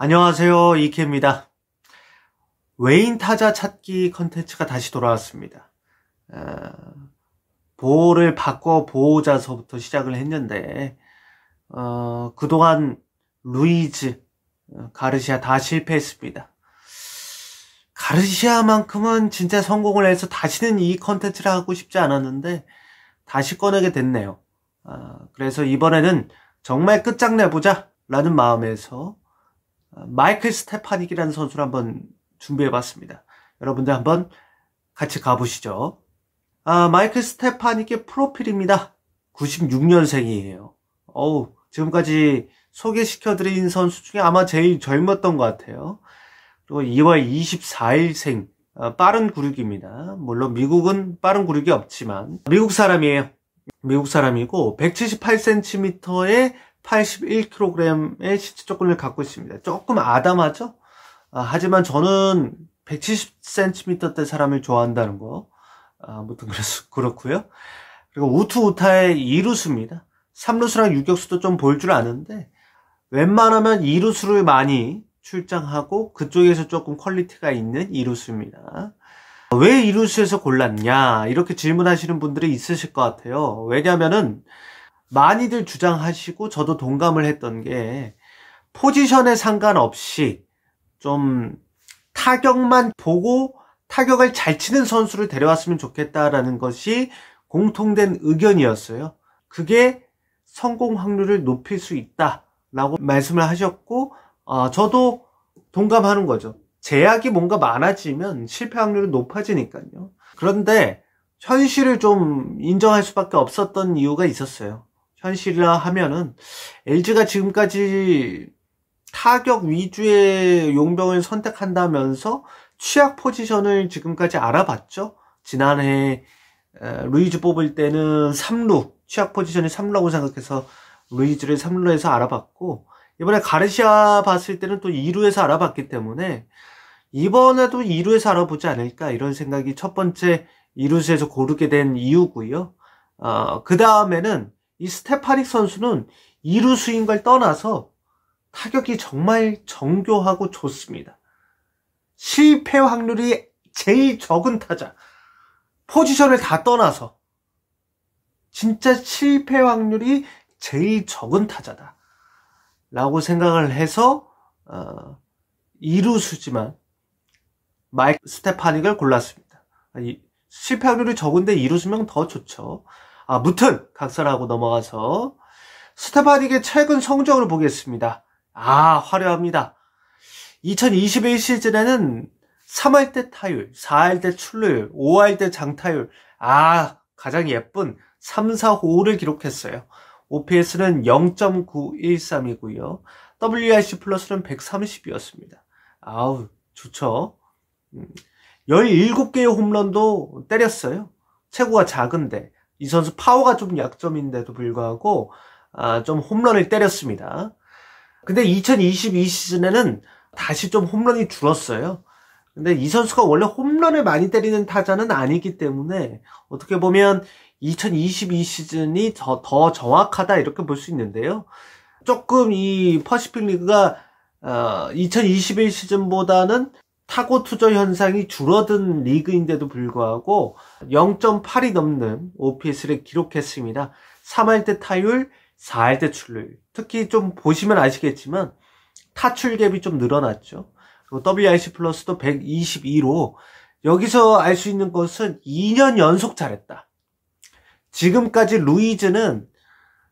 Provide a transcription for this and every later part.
안녕하세요, 이케입니다. 외인 타자 찾기 컨텐츠가 다시 돌아왔습니다. 보호를 바꿔 보호자서부터 시작을 했는데 그동안 루이즈, 가르시아 다 실패했습니다. 가르시아만큼은 진짜 성공을 해서 다시는 이 컨텐츠를 하고 싶지 않았는데 다시 꺼내게 됐네요. 그래서 이번에는 정말 끝장내보자 라는 마음에서 마이클 스테파닉이라는 선수를 한번 준비해봤습니다. 여러분들 한번 같이 가보시죠. 마이클 스테파닉의 프로필입니다. 96년생이에요. 지금까지 소개시켜드린 선수 중에 아마 제일 젊었던 것 같아요. 그리고 2월 24일생, 빠른 구륙입니다. 물론 미국은 빠른 구륙이 없지만 미국 사람이에요. 미국 사람이고 178cm에 81kg의 신체 조건을 갖고 있습니다. 조금 아담하죠? 하지만 저는 170cm대 사람을 좋아한다는 거. 아무튼 그렇고요. 그리고 우투우타의 2루수입니다. 3루수랑 유격수도 좀 볼 줄 아는데 웬만하면 2루수를 많이 출장하고 그쪽에서 조금 퀄리티가 있는 2루수입니다. 왜 2루수에서 골랐냐? 이렇게 질문하시는 분들이 있으실 것 같아요. 왜냐면은 많이들 주장하시고 저도 동감을 했던 게 포지션에 상관없이 좀 타격만 보고 타격을 잘 치는 선수를 데려왔으면 좋겠다라는 것이 공통된 의견이었어요. 그게 성공 확률을 높일 수 있다라고 말씀을 하셨고 저도 동감하는 거죠. 제약이 뭔가 많아지면 실패 확률은 높아지니까요. 그런데 현실을 좀 인정할 수밖에 없었던 이유가 있었어요. 현실이라 하면은 LG가 지금까지 타격 위주의 용병을 선택한다면서 취약 포지션을 지금까지 알아봤죠. 지난해 루이즈 뽑을 때는 3루, 취약 포지션이 3루라고 생각해서 루이즈를 3루에서 알아봤고 이번에 가르시아 봤을 때는 또 2루에서 알아봤기 때문에 이번에도 2루에서 알아보지 않을까 이런 생각이 첫 번째 2루수에서 고르게 된 이유고요. 그 다음에는 이 스테파닉 선수는 2루수인 걸 떠나서 타격이 정말 정교하고 좋습니다. 실패 확률이 제일 적은 타자. 포지션을 다 떠나서 진짜 실패 확률이 제일 적은 타자다. 라고 생각을 해서 2루수지만 마이클 스테파닉을 골랐습니다. 실패 확률이 적은데 2루수면 더 좋죠. 무튼 각설하고 넘어가서 스테파닉의 최근 성적을 보겠습니다. 화려합니다. 2021 시즌에는 3할 때 타율, 4할 때 출루율, 5할 때 장타율, 가장 예쁜 3, 4, 5를 기록했어요. OPS는 0.913이고요. WRC 플러스는 130이었습니다. 좋죠. 17개의 홈런도 때렸어요. 체구가 작은데 이 선수 파워가 좀 약점인데도 불구하고 좀 홈런을 때렸습니다. 근데 2022 시즌에는 다시 좀 홈런이 줄었어요. 근데 이 선수가 원래 홈런을 많이 때리는 타자는 아니기 때문에 어떻게 보면 2022 시즌이 더 정확하다 이렇게 볼 수 있는데요. 조금 이 퍼시픽 리그가 2021 시즌보다는 타고 투저 현상이 줄어든 리그인데도 불구하고 0.8이 넘는 OPS를 기록했습니다. 3할 때 타율, 4할 때 출루율. 특히 좀 보시면 아시겠지만 타출 갭이 좀 늘어났죠. 그리고 WRC 플러스도 122로 여기서 알 수 있는 것은 2년 연속 잘했다. 지금까지 루이즈는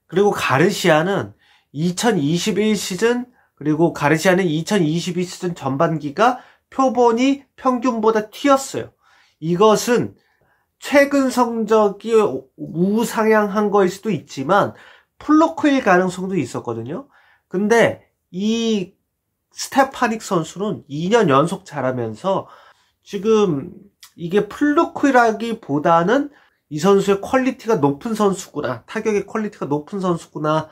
그리고 가르시아는 2021 시즌 그리고 가르시아는 2022 시즌 전반기가 표본이 평균보다 튀었어요. 이것은 최근 성적이 우상향한 거일 수도 있지만 플루크일 가능성도 있었거든요. 근데 이 스테파닉 선수는 2년 연속 잘하면서 지금 이게 플루크라기보다는 이 선수의 퀄리티가 높은 선수구나, 타격의 퀄리티가 높은 선수구나,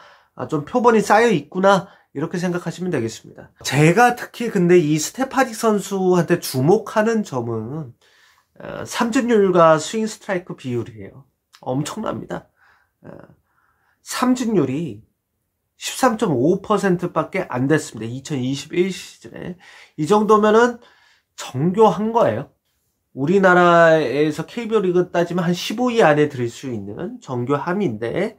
좀 표본이 쌓여 있구나 이렇게 생각하시면 되겠습니다. 제가 특히 근데 이 스테파닉 선수한테 주목하는 점은 삼진율과 스윙 스트라이크 비율이에요. 엄청납니다. 삼진율이 13.5%밖에 안 됐습니다. 2021 시즌에. 이 정도면은 정교한 거예요. 우리나라에서 KBO 리그 따지면 한 15위 안에 들을 수 있는 정교함인데,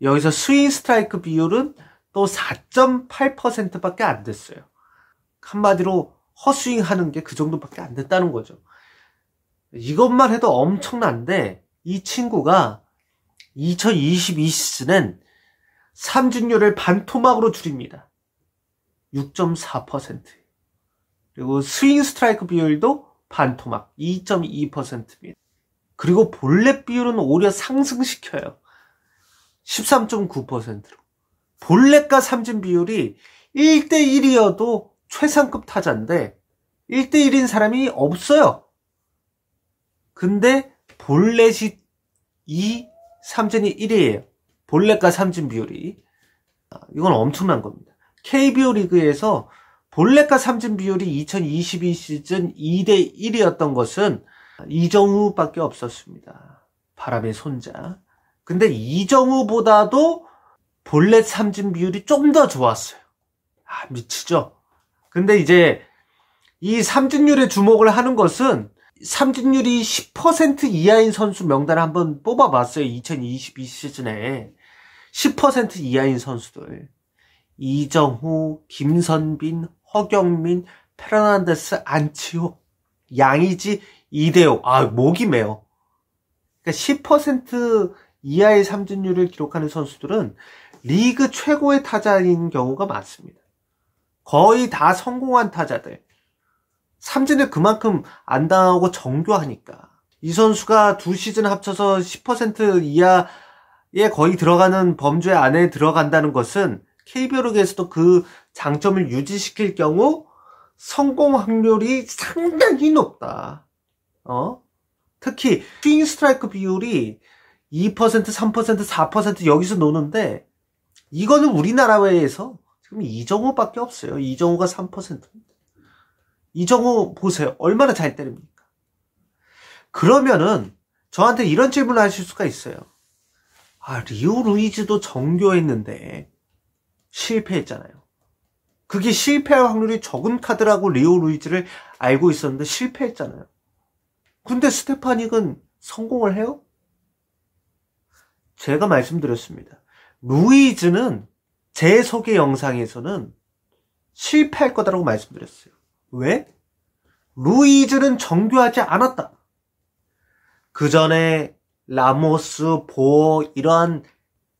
여기서 스윙 스트라이크 비율은 또 4.8%밖에 안 됐어요. 한마디로 헛스윙 하는 게 그 정도밖에 안 됐다는 거죠. 이것만 해도 엄청난데, 이 친구가 2022 시즌엔 삼진율을 반토막으로 줄입니다. 6.4%. 그리고 스윙 스트라이크 비율도 반토막 2.2%입니다. 그리고 볼넷 비율은 오히려 상승시켜요. 13.9%로. 볼넷과 삼진 비율이 1대1이어도 최상급 타자인데 1대1인 사람이 없어요. 근데 볼넷이 2, 삼진이 1이에요. 볼넷과 삼진 비율이. 이건 엄청난 겁니다. KBO 리그에서 볼넷과 삼진 비율이 2022 시즌 2대1이었던 것은 이정우밖에 없었습니다. 바람의 손자. 근데 이정우보다도 볼넷 삼진 비율이 좀 더 좋았어요. 미치죠? 근데 이제 이 삼진율에 주목을 하는 것은 삼진율이 10% 이하인 선수 명단을 한번 뽑아봤어요. 2022 시즌에 10% 이하인 선수들. 이정후, 김선빈, 허경민, 페르난데스, 안치호, 양의지, 이대호. 목이 메요. 그러니까 10% 이하의 삼진율을 기록하는 선수들은 리그 최고의 타자인 경우가 많습니다. 거의 다 성공한 타자들. 삼진을 그만큼 안 당하고 정교하니까. 이 선수가 두 시즌 합쳐서 10% 이하에 거의 들어가는 범죄 안에 들어간다는 것은 KBO 리그에서도 그 장점을 유지시킬 경우 성공 확률이 상당히 높다. 특히 스윙 스트라이크 비율이 2%, 3%, 4% 여기서 노는데 이거는 우리나라에서 지금 이정우밖에 없어요. 이정우가 3%입니다. 이정우 보세요. 얼마나 잘 때립니까? 그러면은 저한테 이런 질문을 하실 수가 있어요. 리오 루이즈도 정교했는데 실패했잖아요. 그게 실패할 확률이 적은 카드라고 리오 루이즈를 알고 있었는데 실패했잖아요. 근데 스테파닉은 성공을 해요? 제가 말씀드렸습니다. 루이즈는 제 소개 영상에서는 실패할 거다라고 말씀드렸어요. 왜? 루이즈는 정교하지 않았다. 그 전에 라모스, 보어 이러한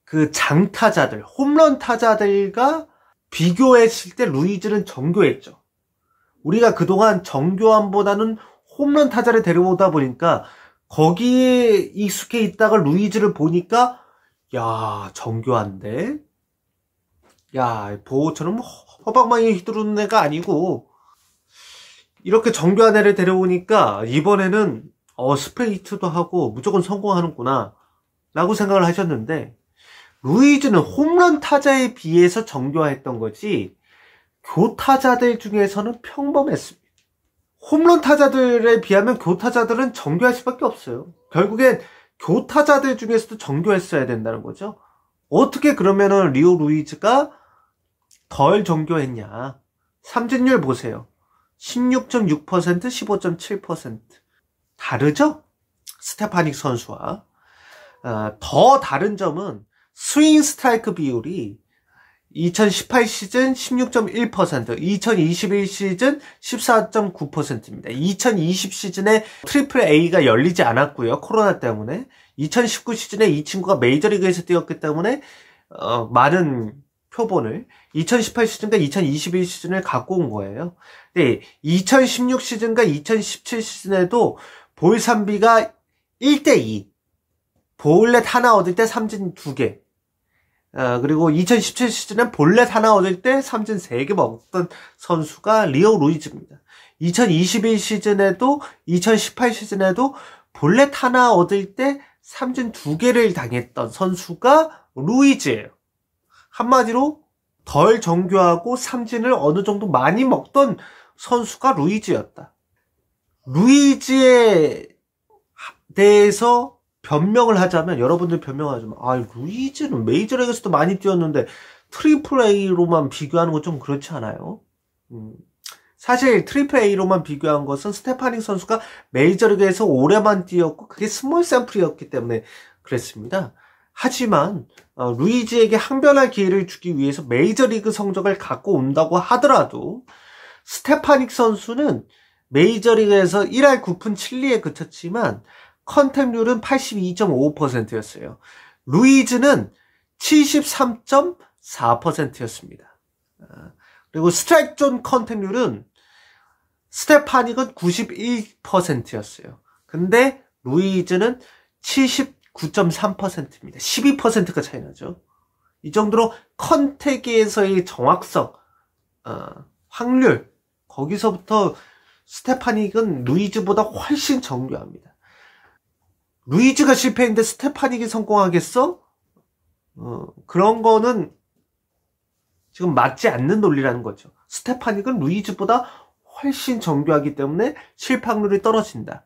그 장타자들, 홈런 타자들과 비교했을 때 루이즈는 정교했죠. 우리가 그동안 정교함보다는 홈런 타자를 데려오다 보니까 거기에 익숙해 있다가 루이즈를 보니까 정교한데? 보호처럼 허방망이 휘두르는 애가 아니고 이렇게 정교한 애를 데려오니까 이번에는 스프레이트도 하고 무조건 성공하는구나 라고 생각을 하셨는데 루이즈는 홈런 타자에 비해서 정교했던 거지 교타자들 중에서는 평범했습니다. 홈런 타자들에 비하면 교타자들은 정교할 수밖에 없어요. 결국엔 교타자들 중에서도 정교했어야 된다는 거죠. 어떻게 그러면은 리오 루이즈가 덜 정교했냐. 삼진율 보세요. 16.6%, 15.7%. 다르죠? 스테파닉 선수와. 더 다른 점은 스윙 스트라이크 비율이 2018 시즌 16.1%, 2021 시즌 14.9%입니다. 2020 시즌에 트리플 A가 열리지 않았고요. 코로나 때문에. 2019 시즌에 이 친구가 메이저리그에서 뛰었기 때문에 많은 표본을 2018 시즌과 2021 시즌을 갖고 온 거예요. 네, 2016 시즌과 2017 시즌에도 볼 3비가 1대2. 볼넷 하나 얻을 때 삼진 2개. 그리고 2017 시즌엔 볼넷 하나 얻을 때 삼진 3개 먹었던 선수가 리오 루이즈입니다. 2021 시즌에도 2018 시즌에도 볼넷 하나 얻을 때 삼진 2개를 당했던 선수가 루이즈예요. 한마디로 덜 정교하고 삼진을 어느 정도 많이 먹던 선수가 루이즈였다. 루이즈에 대해서 변명을 하자면 여러분들 변명하자면 루이즈는 메이저리그에서도 많이 뛰었는데 트리플 A로만 비교하는 건 좀 그렇지 않아요? 사실 트리플 A로만 비교한 것은 스테파닉 선수가 메이저리그에서 오래만 뛰었고 그게 스몰 샘플이었기 때문에 그랬습니다. 하지만 루이즈에게 항변할 기회를 주기 위해서 메이저리그 성적을 갖고 온다고 하더라도 스테파닉 선수는 메이저리그에서 1할 9푼 7리에 그쳤지만 컨택률은 82.55%였어요. 루이즈는 73.4%였습니다. 그리고 스트라이크 존 컨택률은 스테파닉은 91%였어요. 근데 루이즈는 79.3%입니다. 12%가 차이 나죠. 이 정도로 컨택에서의 정확성, 확률, 거기서부터 스테파닉은 루이즈보다 훨씬 정교합니다. 루이즈가 실패했는데 스테파닉이 성공하겠어? 그런 거는 지금 맞지 않는 논리라는 거죠. 스테파닉은 루이즈보다 훨씬 정교하기 때문에 실패 확률이 떨어진다.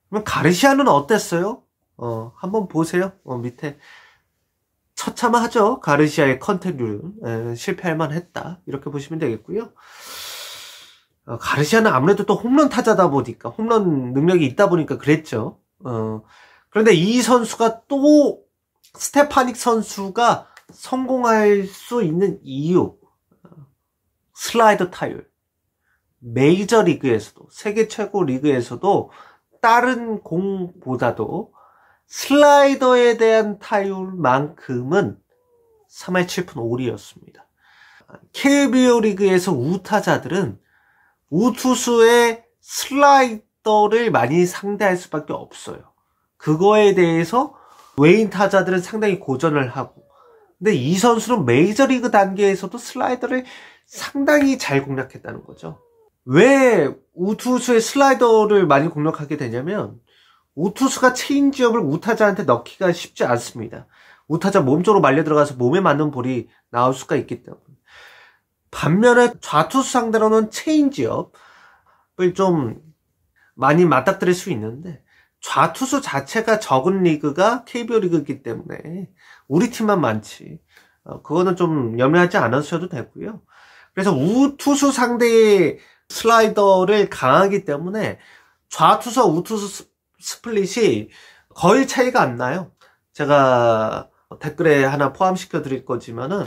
그러면 가르시아는 어땠어요? 한번 보세요. 밑에 처참하죠. 가르시아의 컨택률은 실패할 만했다. 이렇게 보시면 되겠고요. 가르시아는 아무래도 또 홈런 타자다 보니까 홈런 능력이 있다 보니까 그랬죠. 그런데 이 선수가 또 스테파닉 선수가 성공할 수 있는 이유, 슬라이더 타율. 메이저리그에서도 세계 최고 리그에서도 다른 공보다도 슬라이더에 대한 타율만큼은 3할 7푼 5리였습니다. KBO 리그에서 우타자들은 우투수의 슬라이더를 많이 상대할 수밖에 없어요. 그거에 대해서 외인 타자들은 상당히 고전을 하고, 근데 이 선수는 메이저리그 단계에서도 슬라이더를 상당히 잘 공략했다는 거죠. 왜 우투수의 슬라이더를 많이 공략하게 되냐면 우투수가 체인지업을 우타자한테 넣기가 쉽지 않습니다. 우타자 몸쪽으로 말려 들어가서 몸에 맞는 볼이 나올 수가 있기 때문에. 반면에 좌투수 상대로는 체인지업을 좀 많이 맞닥뜨릴 수 있는데 좌투수 자체가 적은 리그가 KBO 리그이기 때문에 우리 팀만 많지. 그거는 좀 염려하지 않으셔도 되고요. 그래서 우투수 상대의 슬라이더를 강하기 때문에 좌투수와 우투수 스플릿이 거의 차이가 안 나요. 제가 댓글에 하나 포함시켜 드릴 거지만은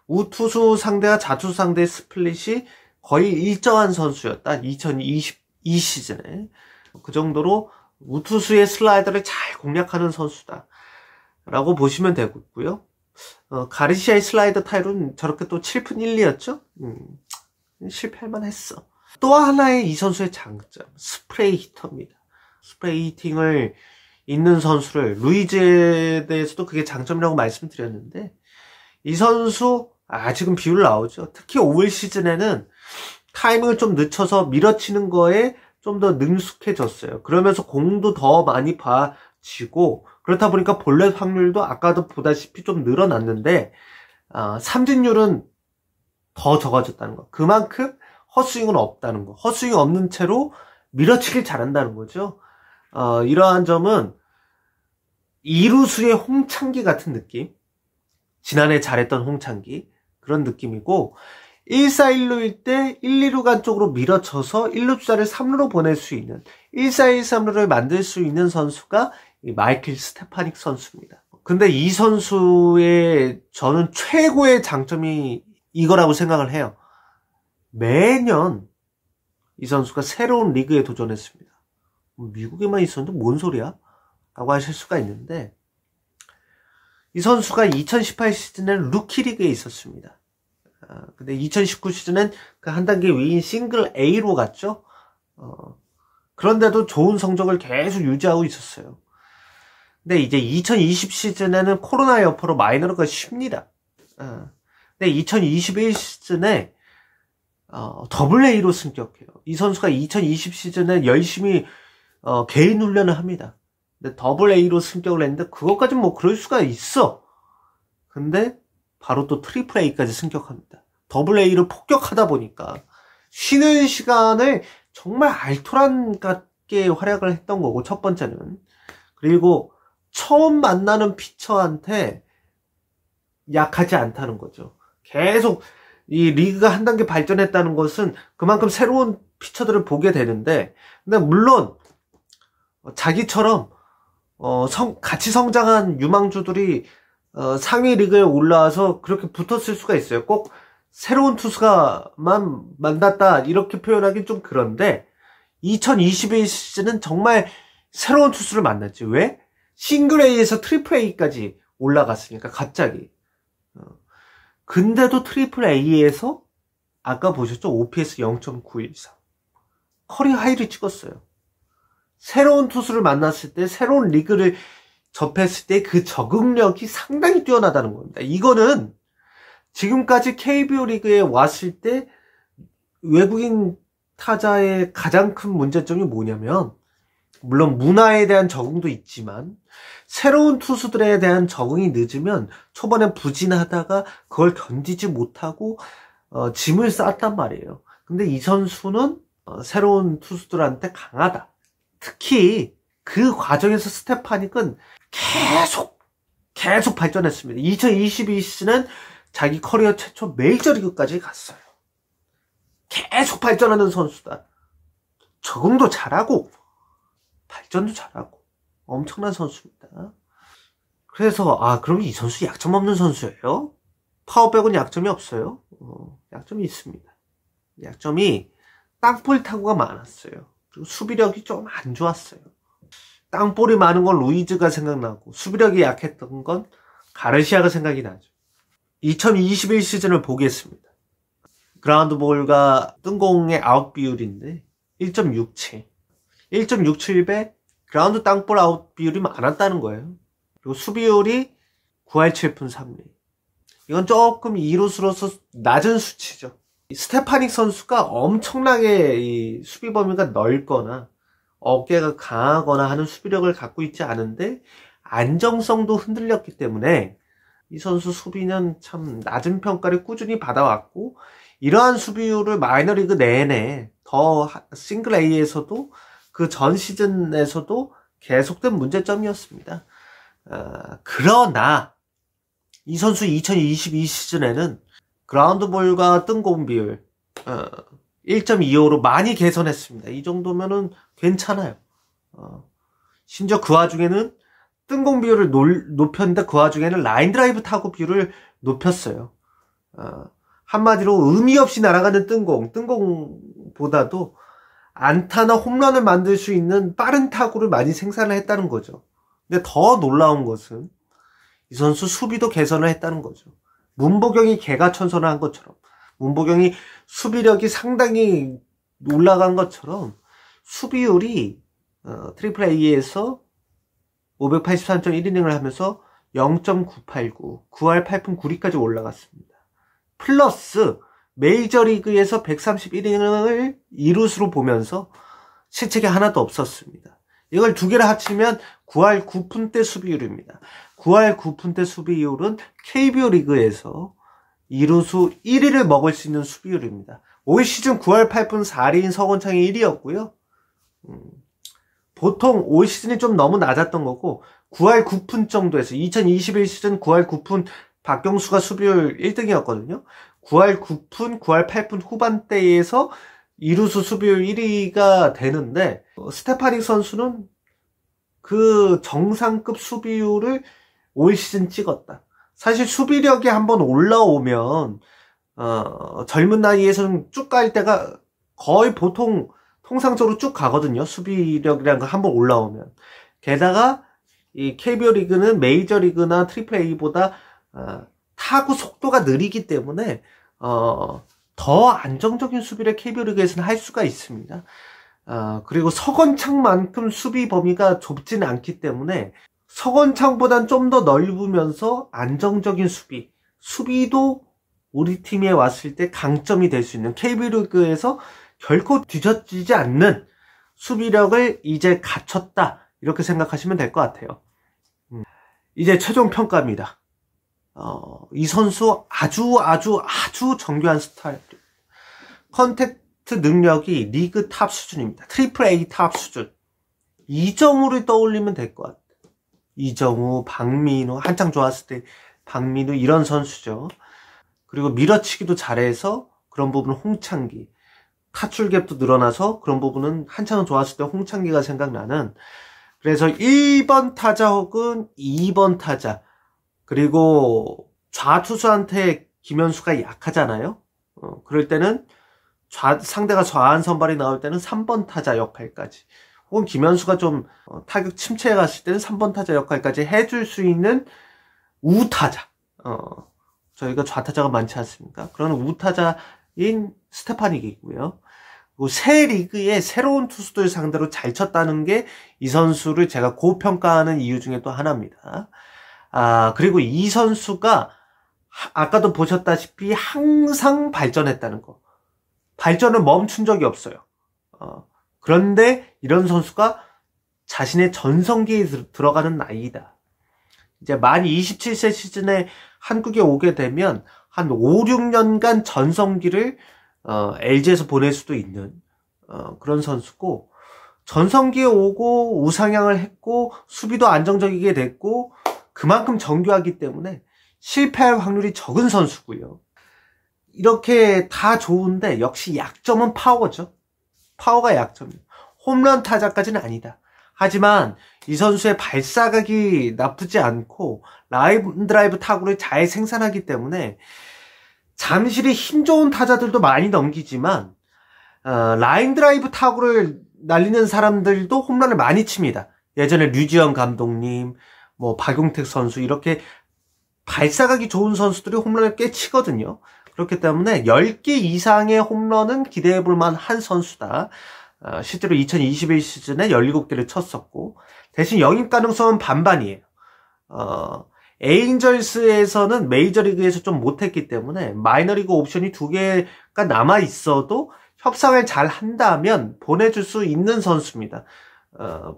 우투수 상대와 좌투수 상대의 스플릿이 거의 일정한 선수였다. 2022 시즌에. 그 정도로 우투수의 슬라이더를 잘 공략하는 선수다. 라고 보시면 되고요. 가르시아의 슬라이더 타율은 저렇게 또 7푼 1리였죠? 실패할 만했어. 또 하나의 이 선수의 장점, 스프레이 히터입니다. 스프레이 히팅을 있는 선수를, 루이즈에 대해서도 그게 장점이라고 말씀드렸는데, 이 선수, 지금 비율 나오죠. 특히 5월 시즌에는 타이밍을 좀 늦춰서 밀어치는 거에 좀 더 능숙해졌어요. 그러면서 공도 더 많이 봐지고, 그렇다 보니까 볼넷 확률도 아까도 보다시피 좀 늘어났는데, 삼진율은 더 적어졌다는 거. 그만큼 헛스윙은 없다는 거. 헛스윙이 없는 채로 밀어치길 잘한다는 거죠. 이러한 점은 이루수의 홍창기 같은 느낌. 지난해 잘했던 홍창기. 그런 느낌이고, 1사 1루일 때 1, 2루간 쪽으로 밀어쳐서 1루 주자를 3루로 보낼 수 있는 1사 1, 3루를 만들 수 있는 선수가 이 마이클 스테파닉 선수입니다. 근데 이 선수의 저는 최고의 장점이 이거라고 생각을 해요. 매년 이 선수가 새로운 리그에 도전했습니다. 미국에만 있었는데 뭔 소리야? 라고 하실 수가 있는데 이 선수가 2018 시즌에는 루키 리그에 있었습니다. 근데 2019 시즌엔 그 한 단계 위인 싱글 A로 갔죠. 그런데도 좋은 성적을 계속 유지하고 있었어요. 근데 이제 2020 시즌에는 코로나 여파로 마이너리그가 쉽니다. 근데 2021 시즌에 더블 A로 승격해요. 이 선수가 2020 시즌에 열심히 개인 훈련을 합니다. 근데 더블 A로 승격을 했는데 그것까지는 뭐 그럴 수가 있어. 근데 바로 또 트리플 A까지 승격합니다. 더블 A를 폭격하다 보니까 쉬는 시간을 정말 알토란 같게 활약을 했던 거고, 첫 번째는. 그리고 처음 만나는 피처한테 약하지 않다는 거죠. 계속 이 리그가 한 단계 발전했다는 것은 그만큼 새로운 피처들을 보게 되는데, 근데 물론 자기처럼 같이 성장한 유망주들이 상위 리그에 올라와서 그렇게 붙었을 수가 있어요. 꼭 새로운 투수가만 만났다 이렇게 표현하기 좀 그런데 2021 시즌은 정말 새로운 투수를 만났지. 왜? 싱글 A에서 트리플 A까지 올라갔으니까 갑자기. 근데도 트리플 A에서 아까 보셨죠? OPS 0.913 커리어 하이를 찍었어요. 새로운 투수를 만났을 때, 새로운 리그를 접했을 때 그 적응력이 상당히 뛰어나다는 겁니다. 이거는 지금까지 KBO 리그에 왔을 때 외국인 타자의 가장 큰 문제점이 뭐냐면, 물론 문화에 대한 적응도 있지만 새로운 투수들에 대한 적응이 늦으면 초반에 부진하다가 그걸 견디지 못하고 짐을 쌓았단 말이에요. 근데 이 선수는 새로운 투수들한테 강하다. 특히 그 과정에서 스테파닉은 계속 발전했습니다. 2022 시즌은 자기 커리어 최초 메이저리그까지 갔어요. 계속 발전하는 선수다. 적응도 잘하고 발전도 잘하고 엄청난 선수입니다. 그래서 그럼 이 선수 약점 없는 선수예요? 파워 빼고는 약점이 없어요? 약점이 있습니다. 약점이 땅볼 타구가 많았어요. 그리고 수비력이 좀 안 좋았어요. 땅볼이 많은 건 루이즈가 생각나고 수비력이 약했던 건 가르시아가 생각이 나죠. 2021 시즌을 보겠습니다. 그라운드볼과 뜬공의 아웃 비율인데 1.67 1.67배 그라운드 땅볼 아웃 비율이 많았다는 거예요. 그리고 수비율이 9할 7푼 3리. 이건 조금 이루수로서 낮은 수치죠. 스테파닉 선수가 엄청나게 이 수비 범위가 넓거나 어깨가 강하거나 하는 수비력을 갖고 있지 않은데 안정성도 흔들렸기 때문에 이 선수 수비는 참 낮은 평가를 꾸준히 받아왔고, 이러한 수비율을 마이너리그 내내 더 싱글 A에서도 그 전 시즌에서도 계속된 문제점이었습니다. 그러나 이 선수 2022 시즌에는 그라운드볼과 뜬공 비율 1.25로 많이 개선했습니다. 이 정도면은 괜찮아요. 심지어 그 와중에는 뜬공 비율을 높였는데 그 와중에는 라인 드라이브 타구 비율을 높였어요. 한마디로 의미 없이 날아가는 뜬공보다도 안타나 홈런을 만들 수 있는 빠른 타구를 많이 생산을 했다는 거죠. 근데 더 놀라운 것은 이 선수 수비도 개선을 했다는 거죠. 문보경이 개가천선을 한 것처럼, 문보경이 수비력이 상당히 올라간 것처럼 수비율이 트리플 A에서 583.1이닝을 하면서 0.989, 9할 8푼 9리까지 올라갔습니다. 플러스 메이저리그에서 131이닝을 이루수로 보면서 실책이 하나도 없었습니다. 이걸 두 개를 합치면 9할 9푼대 수비율입니다. 9할 9푼대 수비율은 KBO 리그에서 이루수 1위를 먹을 수 있는 수비율입니다. 올 시즌 9할 8푼 4리인 서건창이 1위였고요. 보통 올 시즌이 좀 너무 낮았던 거고 9할 9푼 정도에서 2021 시즌 9할 9푼 박경수가 수비율 1등이었거든요. 9할 9푼, 9할 8푼 후반대에서 이루수 수비율 1위가 되는데 스테파닉 선수는 그 정상급 수비율을 올 시즌 찍었다. 사실 수비력이 한번 올라오면 젊은 나이에서는 쭉 갈 때가 거의 보통 통상적으로 쭉 가거든요. 수비력이라는 거 한번 올라오면. 게다가 이 KBO 리그는 메이저 리그나 트리플 A보다 타구 속도가 느리기 때문에 더 안정적인 수비를 KBO 리그에서는 할 수가 있습니다. 그리고 서건창만큼 수비 범위가 좁지는 않기 때문에 서건창보단 좀 더 넓으면서 안정적인 수비도 우리 팀에 왔을 때 강점이 될 수 있는 KBO 리그에서 결코 뒤처지지 않는 수비력을 이제 갖췄다. 이렇게 생각하시면 될 것 같아요. 이제 최종 평가입니다. 이 선수 아주 정교한 스타일. 컨택트 능력이 리그 탑 수준입니다. 트리플 A 탑 수준. 이정우를 떠올리면 될 것 같아요. 이정우, 박민우, 한창 좋았을 때 박민우 이런 선수죠. 그리고 밀어치기도 잘해서 그런 부분은 홍창기, 타출갭도 늘어나서 그런 부분은 한창 좋았을 때 홍창기가 생각나는, 그래서 1번 타자 혹은 2번 타자, 그리고 좌투수한테 김현수가 약하잖아요. 그럴 때는 상대가 좌한 선발이 나올 때는 3번 타자 역할까지, 혹은 김현수가 좀 타격 침체에 갔을 때는 3번 타자 역할까지 해줄 수 있는 우타자, 저희가 좌타자가 많지 않습니까? 그런 우타자인 스테파닉이고요. 그리고 새 리그의 새로운 투수들 상대로 잘 쳤다는 게 이 선수를 제가 고평가하는 이유 중에 또 하나입니다. 그리고 이 선수가 아까도 보셨다시피 항상 발전했다는 거. 발전을 멈춘 적이 없어요. 그런데 이런 선수가 자신의 전성기에 들어가는 나이다. 이제 만 27세 시즌에 한국에 오게 되면 한 5, 6년간 전성기를 LG에서 보낼 수도 있는 그런 선수고, 전성기에 오고 우상향을 했고 수비도 안정적이게 됐고 그만큼 정교하기 때문에 실패할 확률이 적은 선수고요. 이렇게 다 좋은데 역시 약점은 파워죠. 파워가 약점이에요. 홈런 타자까지는 아니다. 하지만 이 선수의 발사각이 나쁘지 않고 라인 드라이브 타구를 잘 생산하기 때문에 잠실이 힘 좋은 타자들도 많이 넘기지만 라인 드라이브 타구를 날리는 사람들도 홈런을 많이 칩니다. 예전에 류지영 감독님, 박용택 선수, 이렇게 발사각이 좋은 선수들이 홈런을 꽤 치거든요. 그렇기 때문에 10개 이상의 홈런은 기대해 볼 만한 선수다. 실제로 2021 시즌에 17개를 쳤었고, 대신 영입 가능성은 반반이에요. 에인절스에서는 메이저리그에서 좀 못했기 때문에 마이너리그 옵션이 2개가 남아 있어도 협상을 잘 한다면 보내줄 수 있는 선수입니다.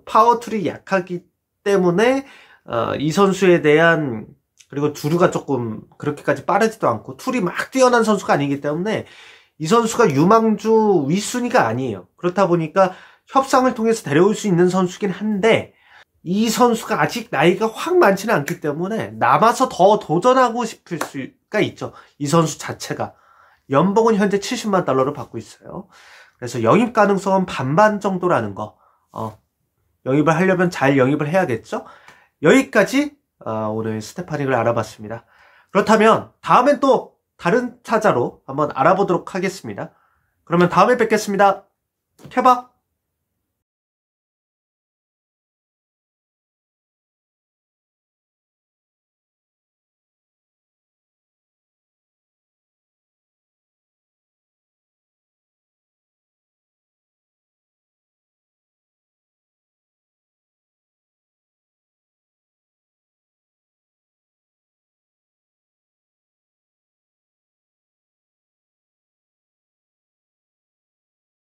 파워툴이 약하기 때문에 이 선수에 대한, 그리고 두루가 조금 그렇게까지 빠르지도 않고 툴이 막 뛰어난 선수가 아니기 때문에 이 선수가 유망주 윗순위가 아니에요. 그렇다 보니까 협상을 통해서 데려올 수 있는 선수긴 한데, 이 선수가 아직 나이가 확 많지는 않기 때문에 남아서 더 도전하고 싶을 수가 있죠. 이 선수 자체가. 연봉은 현재 $70만 받고 있어요. 그래서 영입 가능성은 반반 정도라는 거. 영입을 하려면 잘 영입을 해야겠죠. 여기까지 오늘 스테파닉을 알아봤습니다. 그렇다면 다음엔 또 다른 타자로 한번 알아보도록 하겠습니다. 그러면 다음에 뵙겠습니다. 케바.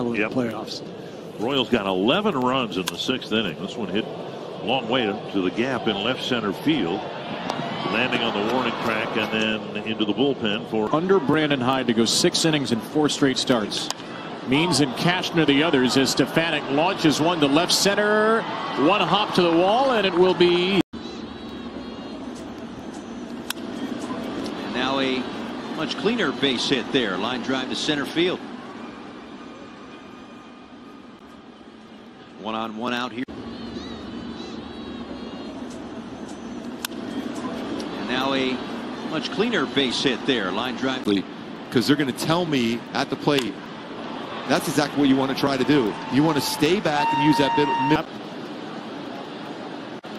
Yep. Playoffs. Royals got 11 runs in the 6th inning. This one hit a long way to the gap in left center field, landing on the warning track and then into the bullpen for under Brandon Hyde to go 6 innings and 4 straight starts. Means and Cashner the others as Stefanik launches one to left center, one hop to the wall, and it will be. And now a much cleaner base hit there. Line drive to center field. 1 on 1 out here. And now a much cleaner base hit there. Line drive. Because they're going to tell me at the plate, that's exactly what you want to try to do. You want to stay back and use that bit.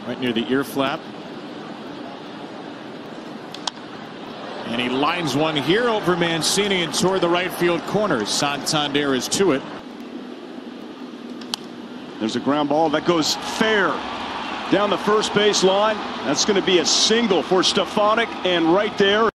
Right near the ear flap. And he lines one here over Mancini and toward the right field corner. Santander is to it. There's a ground ball that goes fair down the first base line. That's going to be a single for Stefanik, and right there.